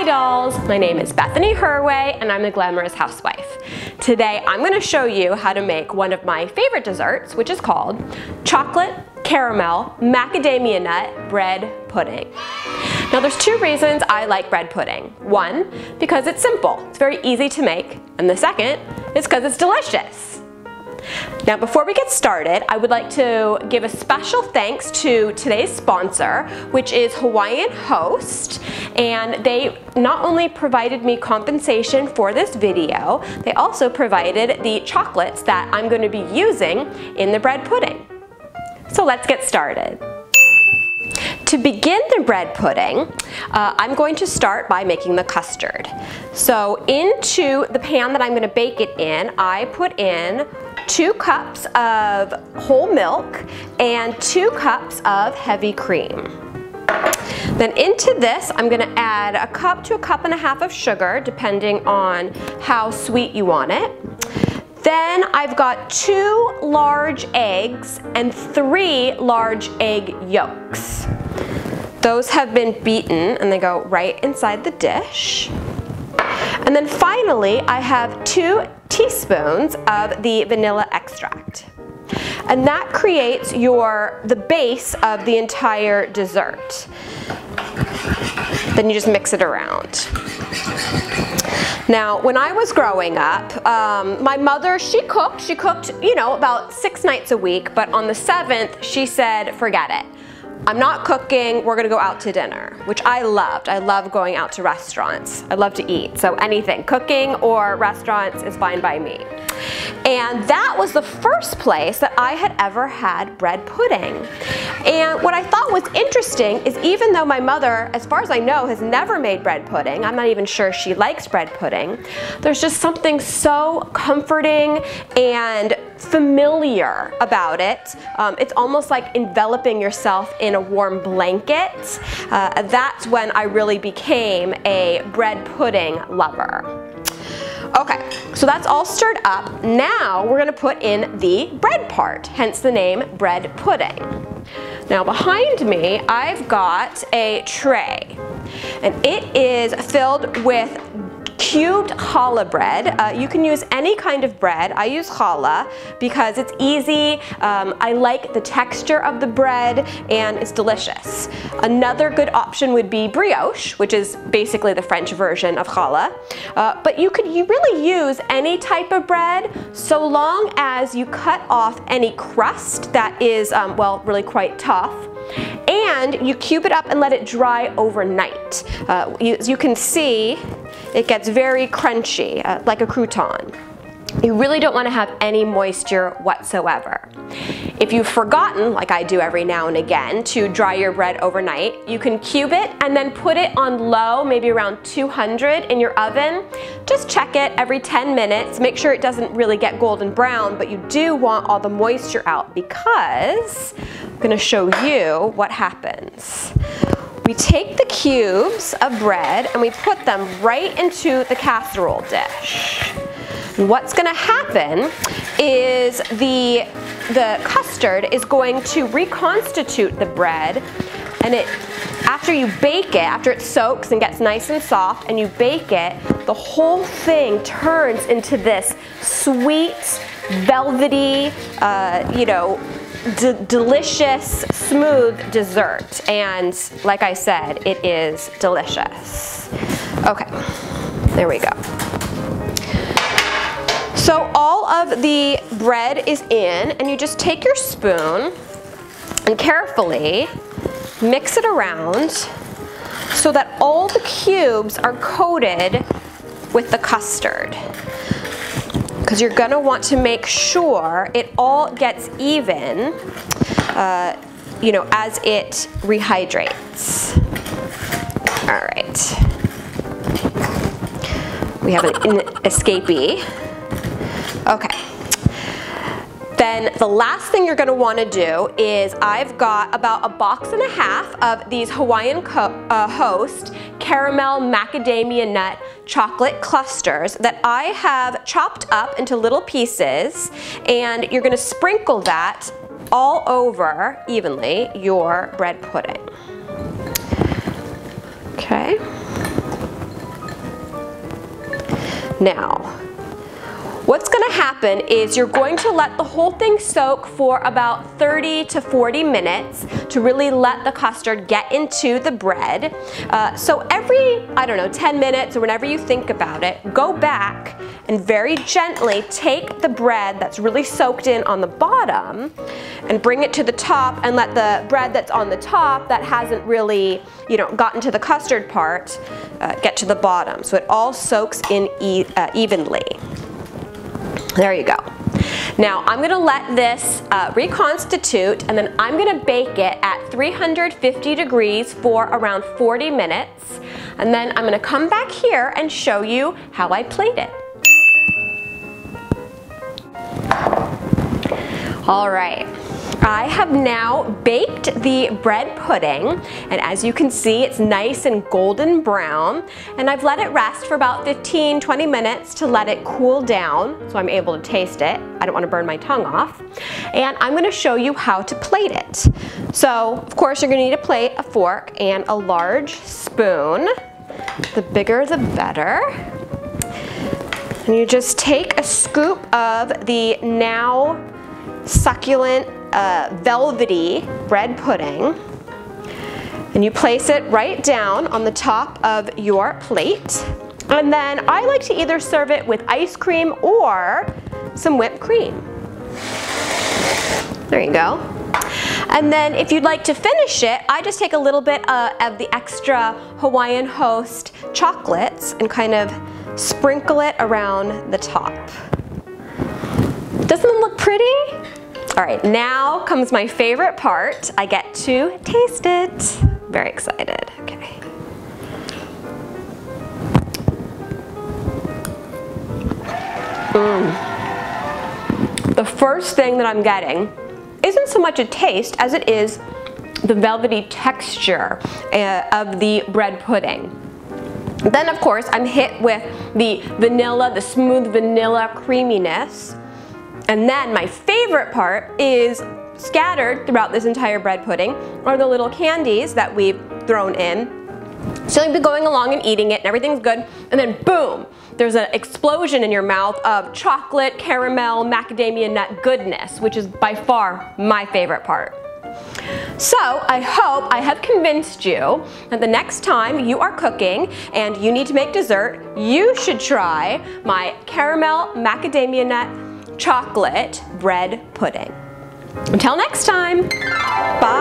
dolls, my name is Bethany Herway and I'm the Glamorous Housewife. Today I'm going to show you how to make one of my favorite desserts, which is called chocolate caramel macadamia nut bread pudding. Now there's two reasons I like bread pudding. One, because it's simple, it's very easy to make, and the second is because it's delicious. Now before we get started, I would like to give a special thanks to today's sponsor, which is Hawaiian Host, and they not only provided me compensation for this video, they also provided the chocolates that I'm going to be using in the bread pudding. So let's get started. To begin the bread pudding, I'm going to start by making the custard. So into the pan that I'm going to bake it in, I put in 2 cups of whole milk and 2 cups of heavy cream. Then into this, I'm going to add a cup to a cup and a half of sugar, depending on how sweet you want it. Then I've got 2 large eggs and 3 large egg yolks. Those have been beaten and they go right inside the dish. And then finally, I have 2 teaspoons of the vanilla extract. And that creates the base of the entire dessert. Then you just mix it around. Now, when I was growing up, my mother, she cooked, you know, about 6 nights a week, but on the 7th, she said, forget it. I'm not cooking, we're gonna go out to dinner, which I loved. I love going out to restaurants. I love to eat, so anything, cooking or restaurants is fine by me. And that was the first place that I had ever had bread pudding. And what I thought was interesting is even though my mother, as far as I know, has never made bread pudding, I'm not even sure she likes bread pudding, there's just something so comforting and familiar about it. It's almost like enveloping yourself in a warm blanket. That's when I really became a bread pudding lover. Okay, so that's all stirred up. Now we're gonna put in the bread part, hence the name bread pudding. Now behind me, I've got a tray, and it is filled with cubed challah bread. You can use any kind of bread. I use challah because it's easy. I like the texture of the bread and it's delicious. Another good option would be brioche, which is basically the French version of challah. But you really use any type of bread so long as you cut off any crust that is, well, really quite tough. And you cube it up and let it dry overnight. As you can see, it gets very crunchy, like a crouton. You really don't want to have any moisture whatsoever. If you've forgotten, like I do every now and again, to dry your bread overnight, you can cube it and then put it on low, maybe around 200 in your oven. Just check it every 10 minutes. Make sure it doesn't really get golden brown, but you do want all the moisture out because I'm going to show you what happens. We take the cubes of bread and we put them right into the casserole dish. And what's going to happen is the custard is going to reconstitute the bread, and after you bake it, after it soaks and gets nice and soft and you bake it, the whole thing turns into this sweet, velvety, you know, delicious, smooth dessert. And like I said, it is delicious. Okay, there we go. So all of the bread is in, and you just take your spoon and carefully mix it around so that all the cubes are coated with the custard. Because you're going to want to make sure it all gets even, you know, as it rehydrates. All right. We have an escapee. Okay. Then the last thing you're going to want to do is I've got about a box and a half of these Hawaiian Host caramel macadamia nut chocolate clusters that I have chopped up into little pieces, and you're going to sprinkle that all over evenly your bread pudding. Okay. Now, what's gonna happen is you're going to let the whole thing soak for about 30 to 40 minutes to really let the custard get into the bread. So every, I don't know, 10 minutes or whenever you think about it, go back and very gently take the bread that's really soaked in on the bottom and bring it to the top and let the bread that's on the top that hasn't really, gotten to the custard part get to the bottom. So it all soaks in evenly. There you go. Now I'm gonna let this reconstitute, and then I'm gonna bake it at 350 degrees for around 40 minutes. And then I'm gonna come back here and show you how I plate it. All right. I have now baked the bread pudding, and as you can see, it's nice and golden brown, and I've let it rest for about 15-20 minutes to let it cool down so I'm able to taste it. I don't want to burn my tongue off. And I'm going to show you how to plate it. So, of course, you're going to need a plate, a fork, and a large spoon. The bigger the better. And you just take a scoop of the now succulent velvety bread pudding, and you place it right down on the top of your plate. And then I like to either serve it with ice cream or some whipped cream. There you go. And then if you'd like to finish it, I just take a little bit of the extra Hawaiian Host chocolates and kind of sprinkle it around the top. Doesn't it look pretty? All right, now comes my favorite part. I get to taste it. Very excited, okay. The first thing that I'm getting isn't so much a taste as it is the velvety texture of the bread pudding. Then of course I'm hit with the vanilla, the smooth vanilla creaminess. And then my favorite part is scattered throughout this entire bread pudding are the little candies that we've thrown in. So you'll be going along and eating it and everything's good, and then boom, there's an explosion in your mouth of chocolate, caramel, macadamia nut goodness, which is by far my favorite part. So I hope I have convinced you that the next time you are cooking and you need to make dessert, you should try my caramel macadamia nut chocolate bread pudding. Until next time, bye.